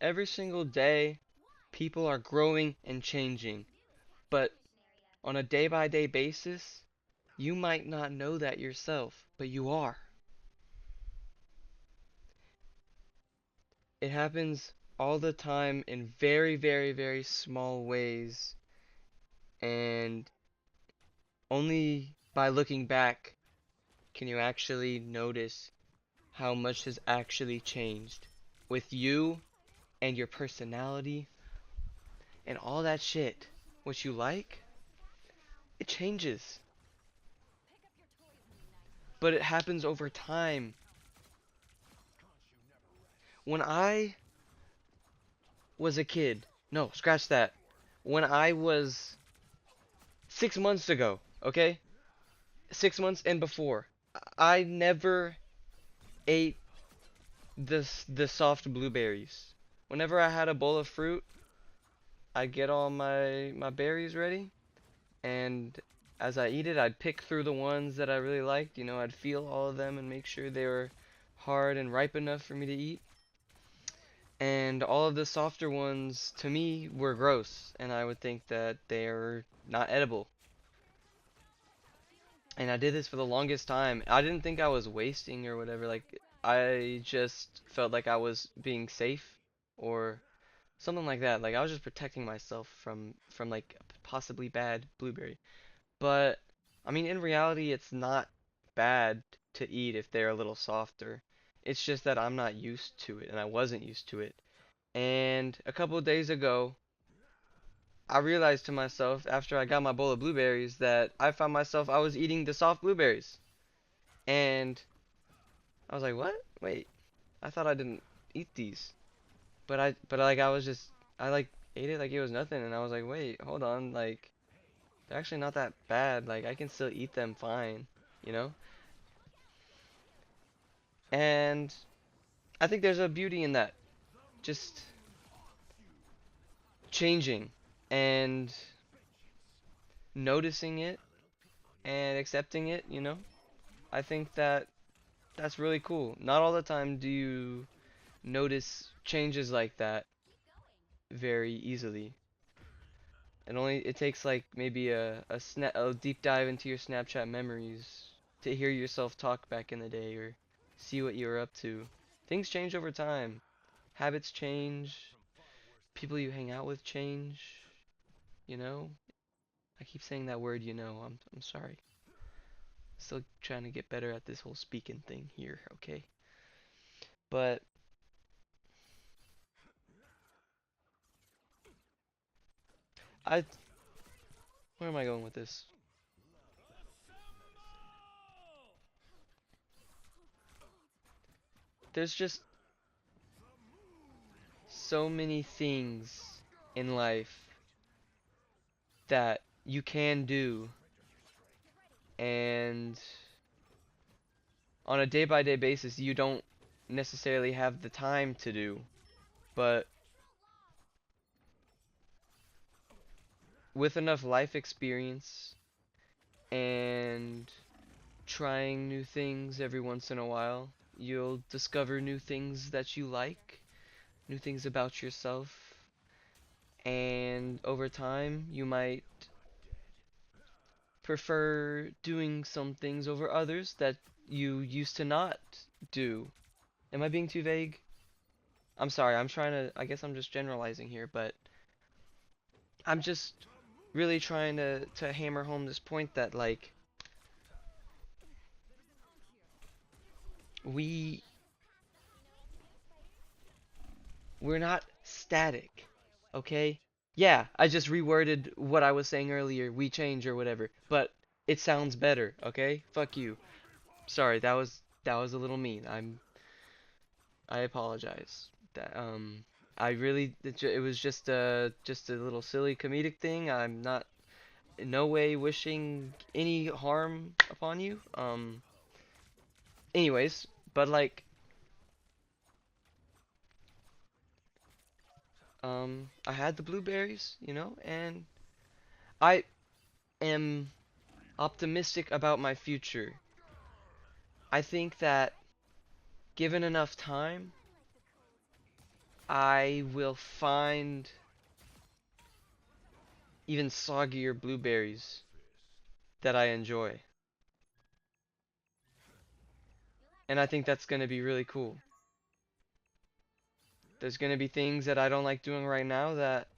every single day, people are growing and changing. But on a day by day basis, you might not know that yourself, but you are. It happens all the time in very, very, very small ways, and only by looking back can you actually notice how much has actually changed with you and your personality and all that shit. What you like, it changes, but it happens over time. When I was a kid, no, scratch that. When I was 6 months ago, okay? 6 months and before, I never ate the soft blueberries. Whenever I had a bowl of fruit, I'd get all my berries ready, and as I eat it, I'd pick through the ones that I really liked. You know, I'd feel all of them and make sure they were hard and ripe enough for me to eat. And all of the softer ones, to me, were gross, and I would think that they're not edible. And I did this for the longest time. I didn't think I was wasting or whatever. Like, I just felt like I was being safe or something like that. Like I was just protecting myself from like possibly bad blueberry. But I mean, in reality, it's not bad to eat if they're a little softer. It's just that I'm not used to it, and I wasn't used to it. And a couple of days ago, I realized to myself after I got my bowl of blueberries that I found myself I was eating the soft blueberries. And I was like, "What? Wait. I thought I didn't eat these." But like I was just I like ate it like it was nothing, and I was like, "Wait, hold on. Like they're actually not that bad. Like I can still eat them fine, you know?" And I think there's a beauty in that. Just changing and noticing it and accepting it, you know? I think that that's really cool. Not all the time do you notice changes like that very easily. It takes like maybe a deep dive into your Snapchat memories to hear yourself talk back in the day or see what you were up to. Things change over time. Habits change, people you hang out with change, you know? I keep saying that word, you know. I'm sorry. Still trying to get better at this whole speaking thing here, okay? But I where am I going with this? There's just so many things in life that you can do, and on a day by day basis you don't necessarily have the time to do. But with enough life experience and trying new things every once in a while, you'll discover new things that you like, new things about yourself, and over time you might prefer doing some things over others that you used to not do. Am I being too vague? I'm sorry, I guess I'm just generalizing here, but I'm just really trying to hammer home this point that like we we're not static, okay? Yeah, I just reworded what I was saying earlier, we change or whatever, but it sounds better, okay? Fuck you. Sorry, that was a little mean. I apologize. That I really it was just a little silly comedic thing. I'm not in no way wishing any harm upon you. Anyways, but like I had the blueberries, you know, and I am optimistic about my future. I think that given enough time, I will find even soggier blueberries that I enjoy. And I think that's going to be really cool. There's going to be things that I don't like doing right now that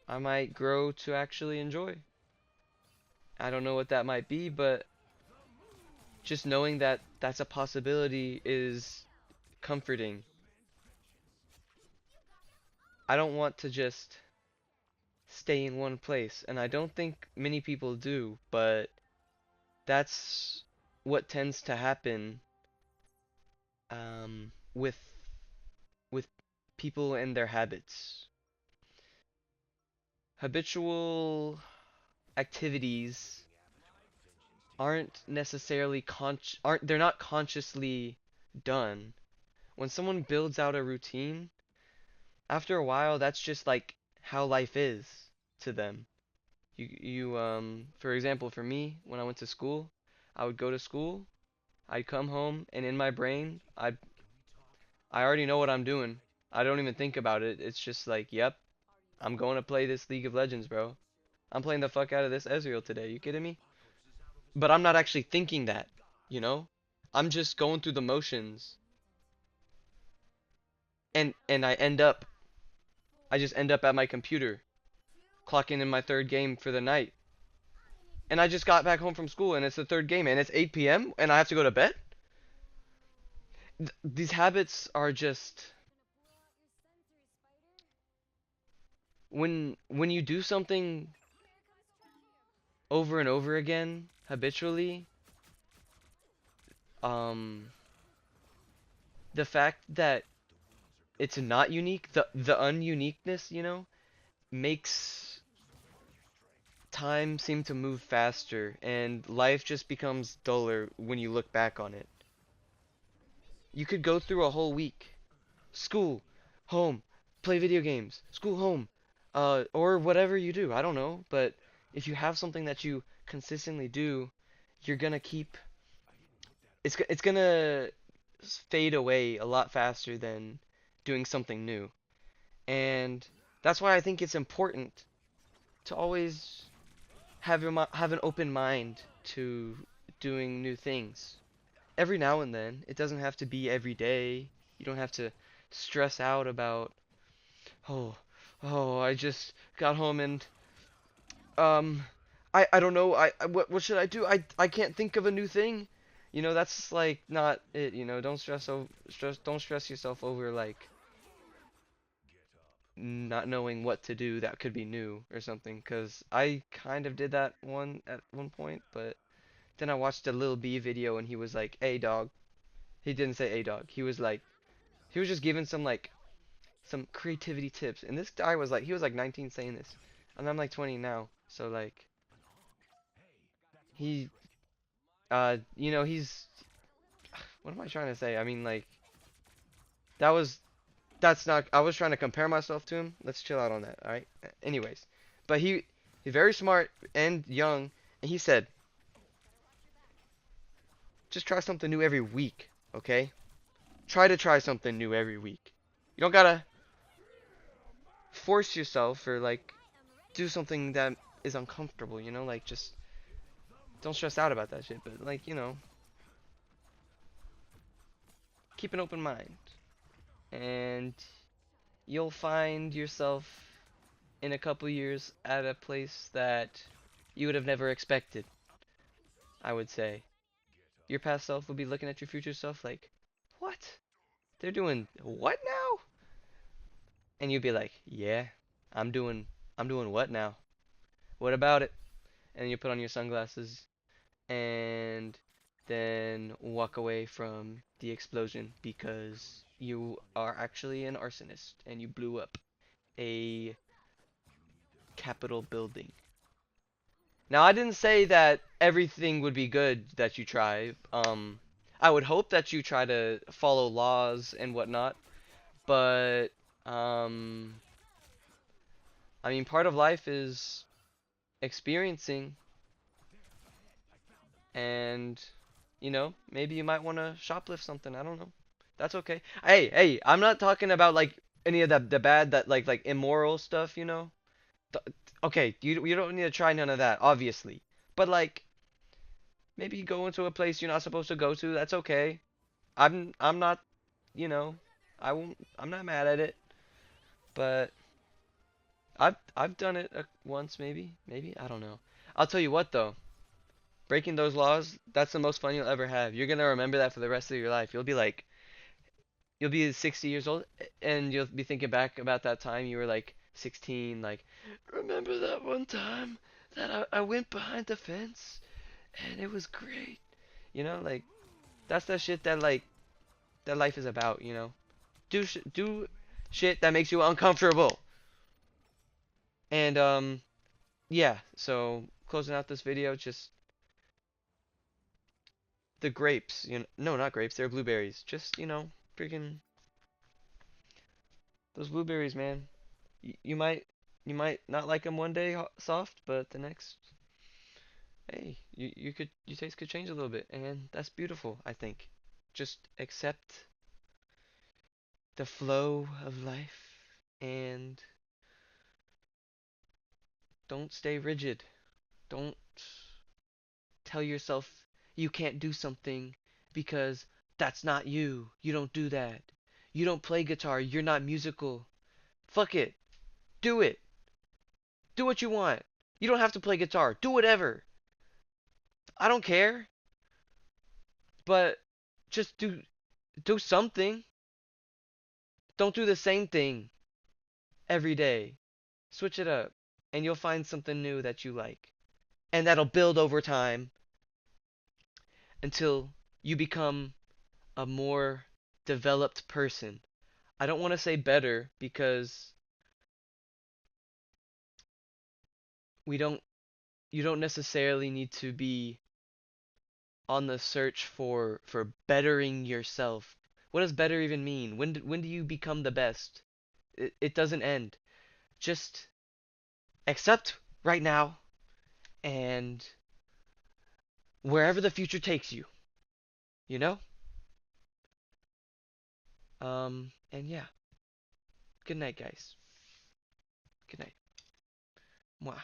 I might grow to actually enjoy. I don't know what that might be, but just knowing that that's a possibility is comforting. I don't want to just stay in one place, and I don't think many people do, but that's what tends to happen with people and their habits. Habitual activities aren't necessarily aren't they're not consciously done. When someone builds out a routine, after a while that's just like how life is to them. You for example, for me, when I went to school, I would go to school, I'd come home, and in my brain, I already know what I'm doing. I don't even think about it. It's just like, yep, I'm going to play this League of Legends, bro. I'm playing the fuck out of this Ezreal today. You kidding me? But I'm not actually thinking that, you know? I'm just going through the motions, and I just end up at my computer, clocking in my third game for the night. And I just got back home from school and it's the third game and it's 8 p.m. and I have to go to bed? These habits are just when you do something over and over again habitually, um the fact that it's not unique, the ununiqueness, makes time seem to move faster and life just becomes duller when you look back on it. You could go through a whole week, school, home, play video games, school, home, or whatever you do, I don't know, but if you have something that you consistently do, you're gonna keep it's gonna fade away a lot faster than doing something new. And that's why I think it's important to always have an open mind to doing new things. Every now and then, it doesn't have to be every day. You don't have to stress out about, oh, I just got home and um I don't know. What should I do? I can't think of a new thing. That's like not it, don't don't stress yourself over like not knowing what to do that could be new or something, 'cause I kind of did that one at one point, but then I watched a Lil B video and he was like, "Hey dog." He didn't say "Hey dog." He was just giving some creativity tips. And this guy was like, he was like 19 saying this. And I'm like 20 now. So like he he's what am I trying to say? I mean like that was that's not I was trying to compare myself to him. Let's chill out on that, all right? Anyways, but he's very smart and young, and he said, "Just try something new every week, okay? Try to try something new every week. You don't gotta force yourself or like do something that is uncomfortable, like just don't stress out about that shit, but like, keep an open mind and you'll find yourself in a couple years at a place that you would have never expected, I would say. Your past self will be looking at your future self like, "What? They're doing what now?" And you'd be like, "Yeah, I'm doing what now? What about it?" And you put on your sunglasses and then walk away from the explosion because you are actually an arsonist and you blew up a Capitol building. Now, I didn't say that everything would be good that you try. I would hope that you try to follow laws and whatnot, but um, I mean, part of life is experiencing, and maybe you might want to shoplift something. I don't know. That's okay. Hey, I'm not talking about like any of the bad that like immoral stuff, you know? Okay, you don't need to try none of that, obviously. But like maybe go into a place you're not supposed to go to. That's okay. I'm not, you know, I'm not mad at it. But I've done it once maybe I don't know. I'll tell you what though. Breaking those laws, that's the most fun you'll ever have. You're gonna remember that for the rest of your life. You'll be 60 years old and you'll be thinking back about that time you were like 16, like, remember that one time that I went behind the fence and it was great. You know, like, that's the shit that, like, that life is about, you know? Do shit that makes you uncomfortable. And, yeah, so closing out this video, just the grapes, you know, no, not grapes, they're blueberries. Just, you know, freaking those blueberries, man. You might not like them one day soft, but the next, hey, you taste could change a little bit, and that's beautiful, I think. Just accept the flow of life and don't stay rigid. Don't tell yourself you can't do something because that's not you. You don't do that. You don't play guitar. You're not musical. Fuck it. Do it. Do what you want. You don't have to play guitar. Do whatever. I don't care. But just do something. Don't do the same thing every day. Switch it up and you'll find something new that you like. And that'll build over time until you become a more developed person. I don't want to say better because we don't you don't necessarily need to be on the search for bettering yourself. What does better even mean? When do you become the best? It doesn't end. Just accept right now and wherever the future takes you, you know? And yeah. Good night, guys. Good night. Mwah.